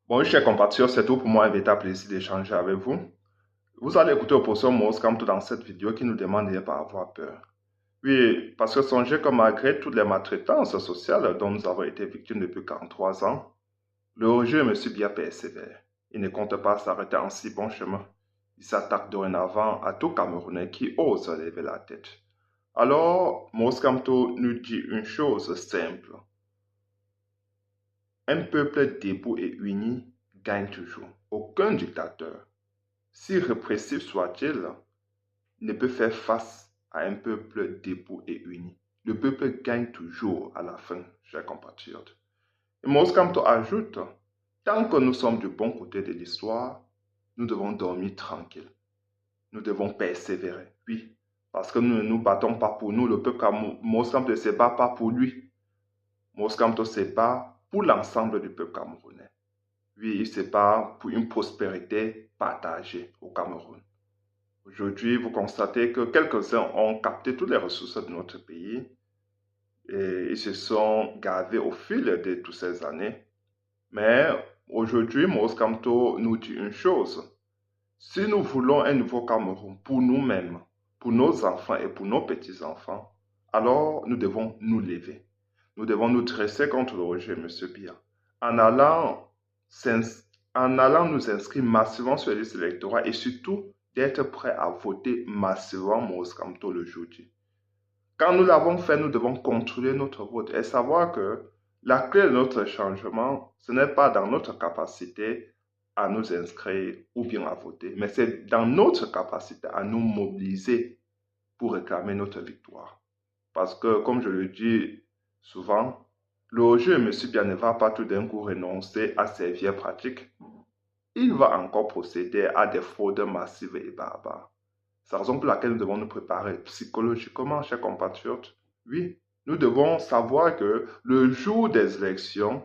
Bon, chers compatriotes, c'est tout pour moi, un véritable plaisir d'échanger avec vous. Vous allez écouter le professeur Moos Kamto dans cette vidéo qui nous demande de ne pas avoir peur. Oui, parce que songez que malgré toutes les maltraitances sociales dont nous avons été victimes depuis 43 ans, le rejet me suis bien persévère. Il ne compte pas s'arrêter en si bon chemin. Il s'attaque dorénavant à tout Camerounais qui ose lever la tête. Alors, Moos Kamto nous dit une chose simple. Un peuple debout et uni gagne toujours. Aucun dictateur, si répressif soit-il, ne peut faire face à un peuple debout et uni. Le peuple gagne toujours à la fin, chers compatriotes. Et Moïse Kamto ajoute, tant que nous sommes du bon côté de l'histoire, nous devons dormir tranquille. Nous devons persévérer, oui, parce que nous ne nous battons pas pour nous. Le peuple Moïse Kamto ne se bat pas pour lui. Moïse Kamto se bat pour l'ensemble du peuple camerounais. Oui, il se bat pour une prospérité partagée au Cameroun. Aujourd'hui, vous constatez que quelques-uns ont capté toutes les ressources de notre pays et ils se sont gavés au fil de toutes ces années. Mais aujourd'hui, Moïse Kamto nous dit une chose. Si nous voulons un nouveau Cameroun pour nous-mêmes, pour nos enfants et pour nos petits-enfants, alors nous devons nous lever. Nous devons nous dresser contre le rejet, M. Biya, en allant nous inscrire massivement sur les listes électorales et surtout d'être prêts à voter massivement Moïse Kamto le jeudi. Quand nous l'avons fait, nous devons contrôler notre vote et savoir que la clé de notre changement, ce n'est pas dans notre capacité à nous inscrire ou bien à voter, mais c'est dans notre capacité à nous mobiliser pour réclamer notre victoire. Parce que, comme je le dis souvent, le jeu, M. Biya, ne va pas tout d'un coup renoncer à ses vieilles pratiques. Il va encore procéder à des fraudes massives et barbares. C'est la raison pour laquelle nous devons nous préparer psychologiquement, chers compatriotes. Oui, nous devons savoir que le jour des élections,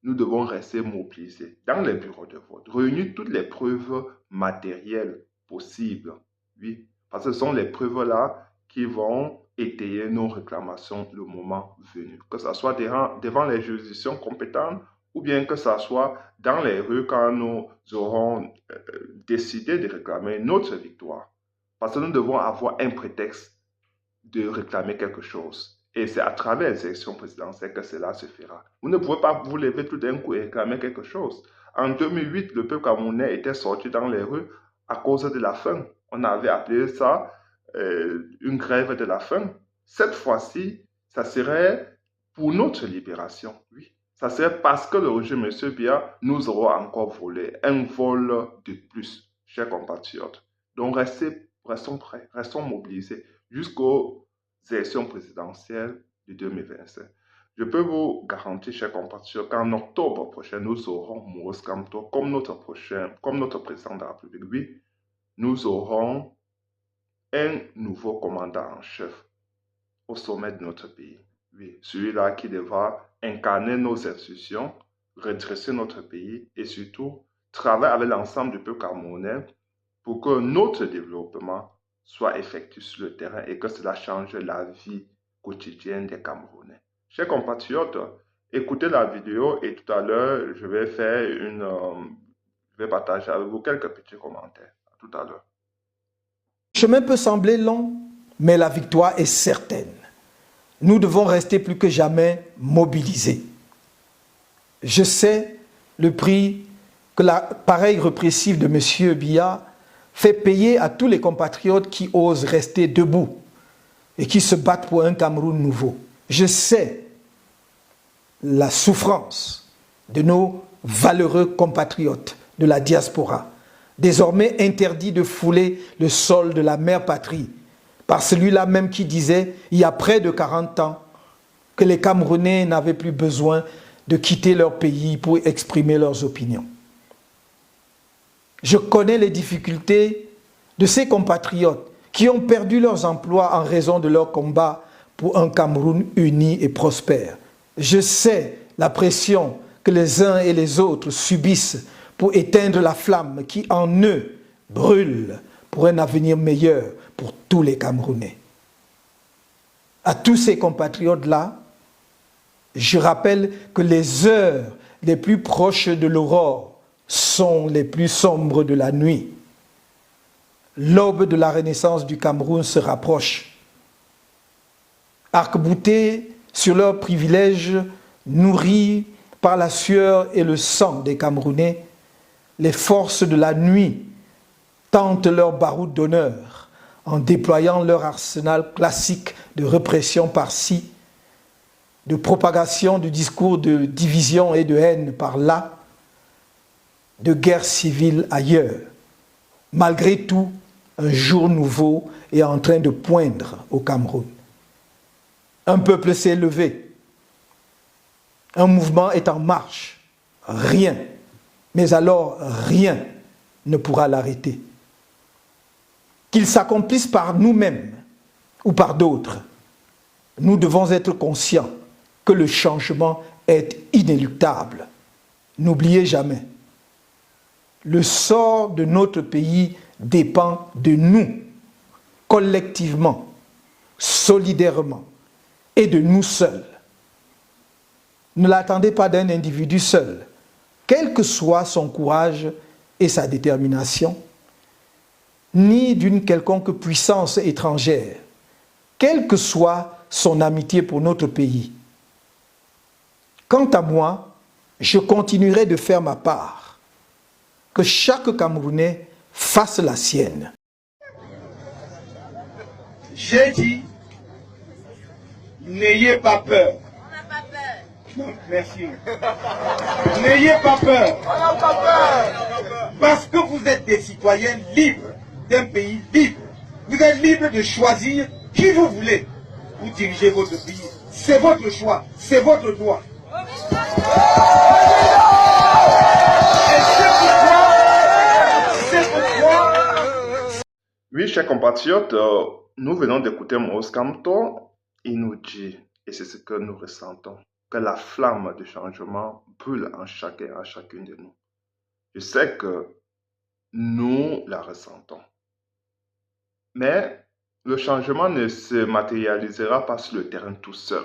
nous devons rester mobilisés dans les bureaux de vote, réunir toutes les preuves matérielles possibles. Oui, parce que ce sont les preuves-là qui vont étayer nos réclamations le moment venu. Que ce soit devant les juridictions compétentes ou bien que ce soit dans les rues quand nous aurons décidé de réclamer notre victoire. Parce que nous devons avoir un prétexte de réclamer quelque chose. Et c'est à travers les élections présidentielles que cela se fera. Vous ne pouvez pas vous lever tout d'un coup et réclamer quelque chose. En 2008, le peuple camerounais était sorti dans les rues à cause de la faim. On avait appelé ça une grève de la faim. Cette fois-ci, ça serait pour notre libération, oui. Ça serait parce que le régime M. Biya nous aura encore volé un vol de plus, chers compatriotes. Donc restons prêts, restons mobilisés jusqu'aux élections présidentielles de 2025. Je peux vous garantir, chers compatriotes, qu'en octobre prochain, nous aurons Moïse Kamto comme notre président de la République. Oui, nous aurons un nouveau commandant en chef au sommet de notre pays. Oui, celui-là qui devra incarner nos institutions, redresser notre pays et surtout travailler avec l'ensemble du peuple camerounais pour que notre développement soit effectif sur le terrain et que cela change la vie quotidienne des Camerounais. Chers compatriotes, écoutez la vidéo et tout à l'heure, je vais partager avec vous quelques petits commentaires. À tout à l'heure. Le chemin peut sembler long, mais la victoire est certaine. Nous devons rester plus que jamais mobilisés. Je sais le prix que l'appareil répressif de M. Biya fait payer à tous les compatriotes qui osent rester debout et qui se battent pour un Cameroun nouveau. Je sais la souffrance de nos valeureux compatriotes de la diaspora, désormais interdits de fouler le sol de la mère patrie, par celui-là même qui disait, il y a près de 40 ans, que les Camerounais n'avaient plus besoin de quitter leur pays pour exprimer leurs opinions. Je connais les difficultés de ces compatriotes qui ont perdu leurs emplois en raison de leur combat pour un Cameroun uni et prospère. Je sais la pression que les uns et les autres subissent pour éteindre la flamme qui en eux brûle pour un avenir meilleur pour tous les Camerounais. À tous ces compatriotes-là, je rappelle que les heures les plus proches de l'aurore sont les plus sombres de la nuit. L'aube de la renaissance du Cameroun se rapproche. Arc-boutés sur leurs privilèges, nourris par la sueur et le sang des Camerounais, les forces de la nuit tentent leur baroud d'honneur en déployant leur arsenal classique de répression par-ci, de propagation du discours de division et de haine par-là, de guerre civile ailleurs. Malgré tout, un jour nouveau est en train de poindre au Cameroun. Un peuple s'est levé. Un mouvement est en marche. Rien, mais alors rien ne pourra l'arrêter. Qu'il s'accomplisse par nous-mêmes ou par d'autres, nous devons être conscients que le changement est inéluctable. N'oubliez jamais, le sort de notre pays dépend de nous, collectivement, solidairement, et de nous seuls. Ne l'attendez pas d'un individu seul, quel que soit son courage et sa détermination, ni d'une quelconque puissance étrangère, quelle que soit son amitié pour notre pays. Quant à moi, je continuerai de faire ma part, que chaque Camerounais fasse la sienne. J'ai dit, n'ayez pas peur. On n'a pas peur. Non, merci. N'ayez pas peur. On n'a pas peur. Parce que vous êtes des citoyens libres d'un pays libre. Vous êtes libres de choisir qui vous voulez pour diriger votre pays. C'est votre choix, c'est votre droit. Oui, chers compatriotes, nous venons d'écouter Maurice Kamto. Il nous dit, et c'est ce que nous ressentons, que la flamme du changement brûle en chacun et en chacune de nous. Je sais que nous la ressentons. Mais le changement ne se matérialisera pas sur le terrain tout seul.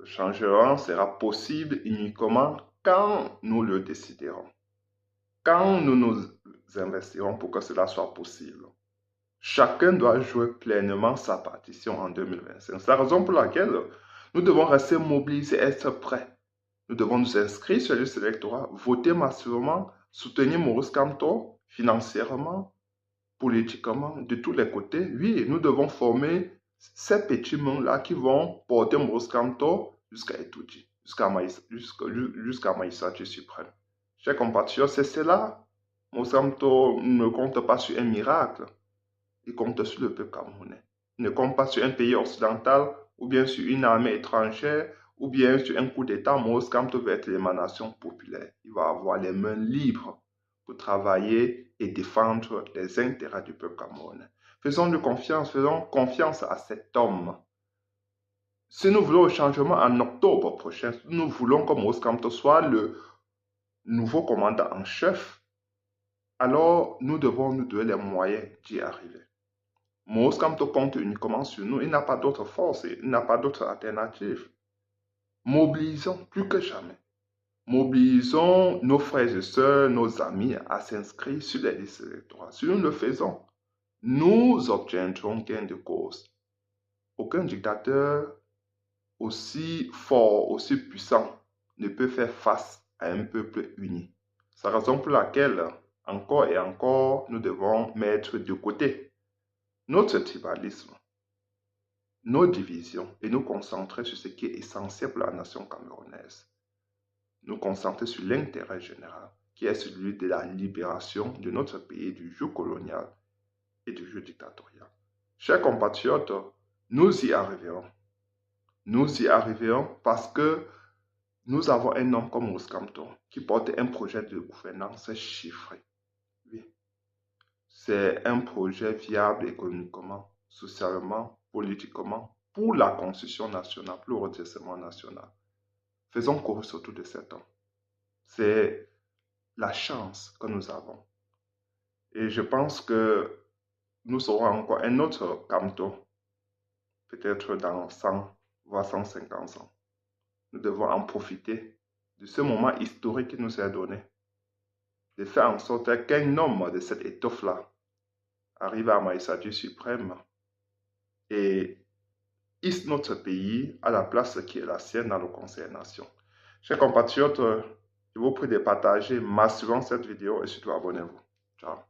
Le changement sera possible uniquement quand nous le déciderons. Quand nous nous investirons pour que cela soit possible. Chacun doit jouer pleinement sa partition en 2025. C'est la raison pour laquelle nous devons rester mobilisés, être prêts. Nous devons nous inscrire sur le liste électorale, voter massivement, soutenir Maurice Kamto financièrement, politiquement, de tous les côtés. Oui, nous devons former ces petits mains-là qui vont porter Maurice Kamto jusqu'à Etouti, jusqu'à Maïssachi suprême. Chers compatriotes, c'est cela. Maurice Kamto ne compte pas sur un miracle. Il compte sur le peuple camerounais. Il ne compte pas sur un pays occidental, ou bien sur une armée étrangère, ou bien sur un coup d'État. Maurice Kamto va être l'émanation populaire. Il va avoir les mains libres pour travailler et défendre les intérêts du peuple camerounais. Faisons confiance à cet homme. Si nous voulons le changement en octobre prochain, si nous voulons que Maurice Kamto soit le nouveau commandant en chef, alors nous devons nous donner les moyens d'y arriver. Maurice Kamto compte uniquement sur nous. Il n'a pas d'autre force, il n'a pas d'autre alternative. Mobilisons plus que jamais. Mobilisons nos frères et sœurs, nos amis à s'inscrire sur les listes électorales. Si nous le faisons, nous obtiendrons gain de cause. Aucun dictateur aussi fort, aussi puissant ne peut faire face à un peuple uni. C'est la raison pour laquelle, encore et encore, nous devons mettre de côté notre tribalisme, nos divisions et nous concentrer sur ce qui est essentiel pour la nation camerounaise. Nous concentrer sur l'intérêt général, qui est celui de la libération de notre pays du joug colonial et du joug dictatorial. Chers compatriotes, nous y arriverons. Nous y arriverons parce que nous avons un homme comme Maurice Kamto qui porte un projet de gouvernance chiffré. Oui. C'est un projet viable économiquement, socialement, politiquement, pour la construction nationale, pour le redressement national. Faisons chorus autour de cet homme. C'est la chance que nous avons. Et je pense que nous aurons encore un autre Kamto, peut-être dans 100, voire 150 ans. Nous devons en profiter de ce moment historique qui nous est donné, de faire en sorte qu'un homme de cette étoffe-là arrive à la magistrature suprême et hisse notre pays à la place qui est la sienne dans le Conseil des Nations. Chers compatriotes, je vous prie de partager massivement cette vidéo et surtout abonnez-vous. Ciao.